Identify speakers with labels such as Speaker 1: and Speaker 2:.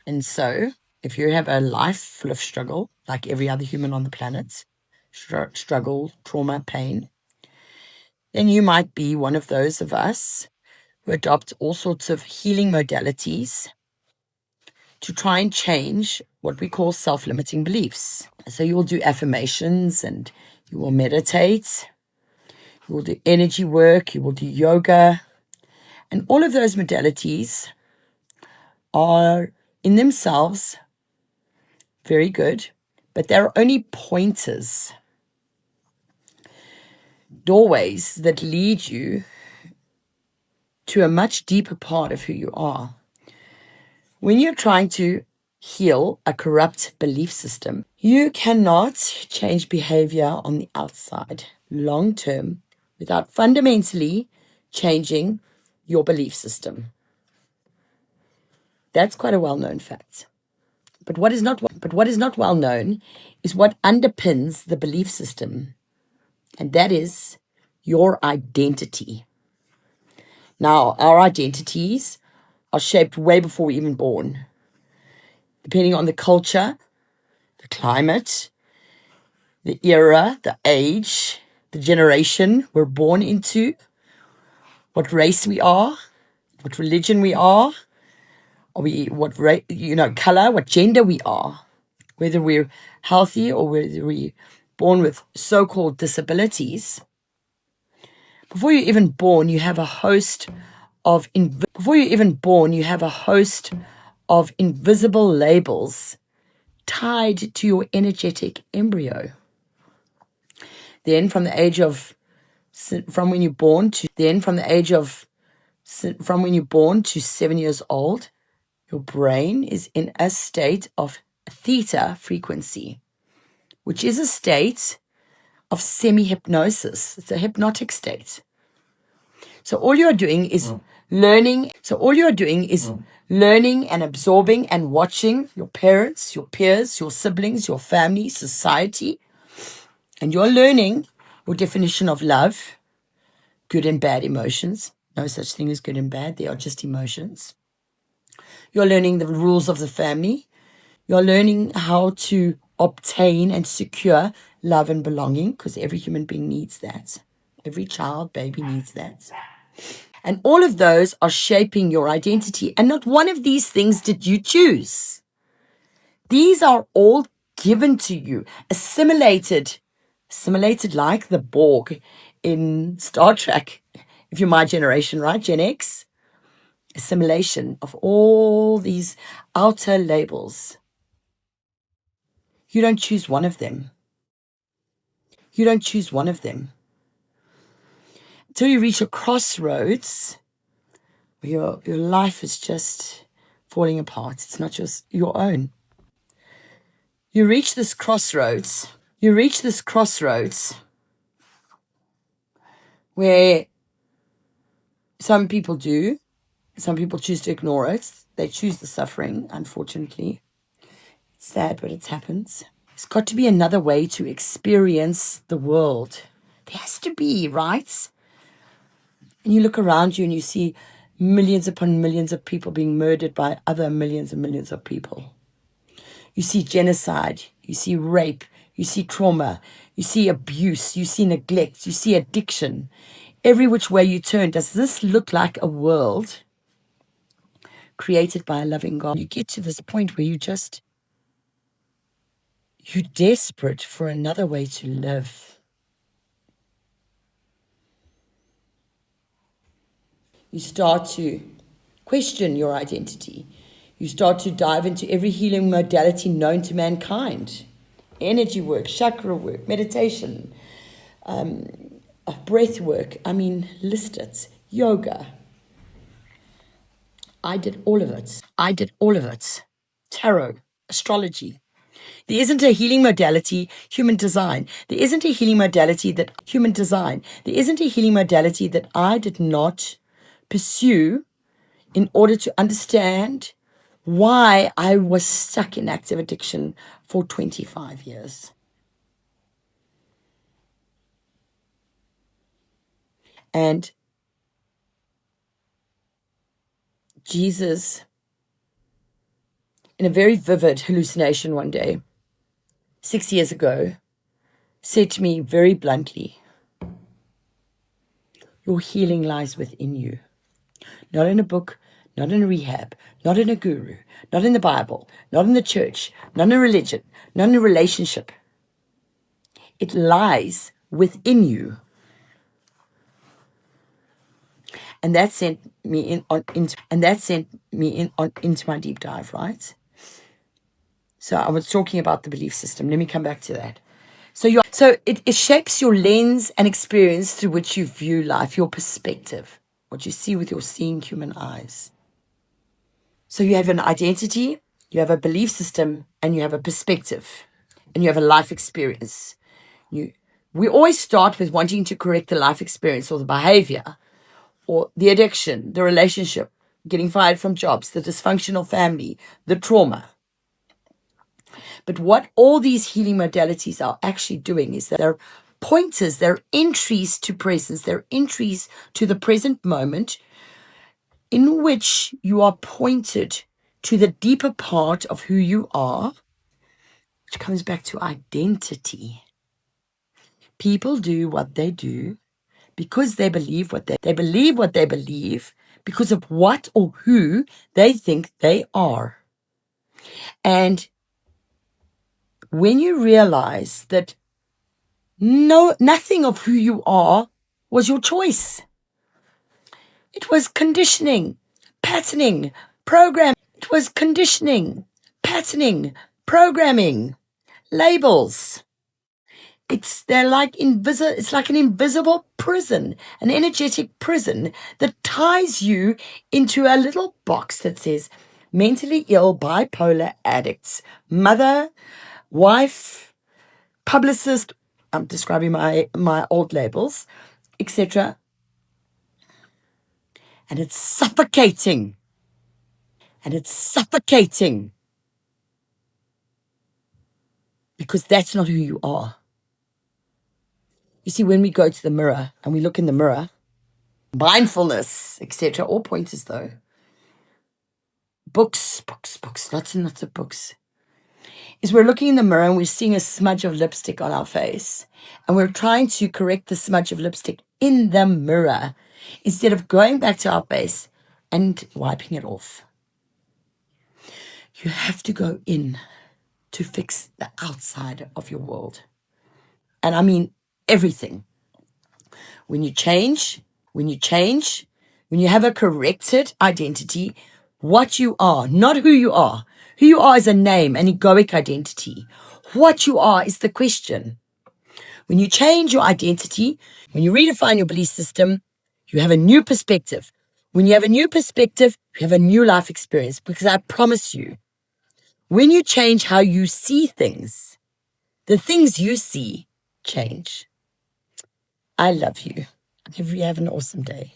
Speaker 1: And so, if you have a life full of struggle, like every other human on the planet, struggle, trauma, pain, then you might be one of those of us who adopt all sorts of healing modalities to try and change what we call self-limiting beliefs. So you will do affirmations and you will meditate, you will do energy work, you will do yoga, and all of those modalities are in themselves very good, but they're only pointers, doorways that lead you to a much deeper part of who you are. When you're trying to heal a corrupt belief system, you cannot change behavior on the outside long term without fundamentally changing your belief system. That's quite a well-known fact. But what is not well known is what underpins the belief system, and that is your identity. Now, our identities are shaped way before we're even born, depending on the culture, the climate, the era, the age, the generation we're born into, what race we are, what religion we are, color, what gender we are, whether we're healthy or whether we're born with so-called disabilities. Before you're even born, you have a host of invisible labels tied to your energetic embryo. Then from when you're born to 7 years old, your brain is in a state of theta frequency, which is a state of semi-hypnosis. It's a hypnotic state. So all you're doing is learning and absorbing and watching your parents, your peers, your siblings, your family, society, and you're learning your definition of love, good and bad emotions. No such thing as good and bad. They are just emotions. You're learning the rules of the family. You're learning how to obtain and secure love and belonging, because every human being needs that. Every child, baby needs that. And all of those are shaping your identity. And not one of these things did you choose. These are all given to you, assimilated like the Borg in Star Trek. If you're my generation, right? Gen X. Assimilation of all these outer labels. You don't choose one of them. Until you reach a crossroads where your life is just falling apart. It's not just your own. You reach this crossroads where some people choose to ignore it. They choose the suffering, unfortunately. It's sad, but it happens. There's got to be another way to experience the world. There has to be, right? And you look around you and you see millions upon millions of people being murdered by other millions and millions of people. You see genocide, you see rape, you see trauma, you see abuse, you see neglect, you see addiction. Every which way you turn, does this look like a world created by a loving God? You get to this point where you're desperate for another way to live. You start to question your identity. You start to dive into every healing modality known to mankind. Energy work, chakra work, meditation, breath work. List it. Yoga. I did all of it. Tarot, astrology. There isn't a healing modality, human design. There isn't a healing modality that I did not pursue in order to understand why I was stuck in active addiction for 25 years. And Jesus in a very vivid hallucination one day, 6 years ago, said to me very bluntly, your healing lies within you. Not in a book, not in a rehab, not in a guru, not in the Bible, not in the church, not in a religion, not in a relationship. It lies within you. And that sent me into my deep dive, right? So I was talking about the belief system. Let me come back to that. So it shapes your lens and experience through which you view life, your perspective, what you see with your seeing human eyes. So you have an identity, you have a belief system, and you have a perspective, and you have a life experience. We always start with wanting to correct the life experience or the behavior or the addiction, the relationship, getting fired from jobs, the dysfunctional family, the trauma. But what all these healing modalities are actually doing is that they're pointers, they're entries to presence, they're entries to the present moment in which you are pointed to the deeper part of who you are, which comes back to identity. People do what they do because they believe what they believe because of what or who they think they are. And when you realize that nothing of who you are was your choice. It was conditioning, patterning, programming. It was conditioning, patterning, programming, labels. It's like an invisible prison, an energetic prison that ties you into a little box that says mentally ill, bipolar addicts, mother, wife, publicist. I'm describing my old labels, etc. And it's suffocating. Because that's not who you are. You see, when we go to the mirror and we look in the mirror, mindfulness, etc., all pointers though. Books, lots and lots of books. Is we're looking in the mirror and we're seeing a smudge of lipstick on our face. And we're trying to correct the smudge of lipstick in the mirror instead of going back to our base and wiping it off. You have to go in to fix the outside of your world. And I mean everything. When you change, when you have a corrected identity, what you are, not who you are. Who you are is a name, an egoic identity. What you are is the question. When you change your identity, when you redefine your belief system, you have a new perspective. When you have a new perspective, you have a new life experience. Because I promise you, when you change how you see things, the things you see change. I love you. Have an awesome day.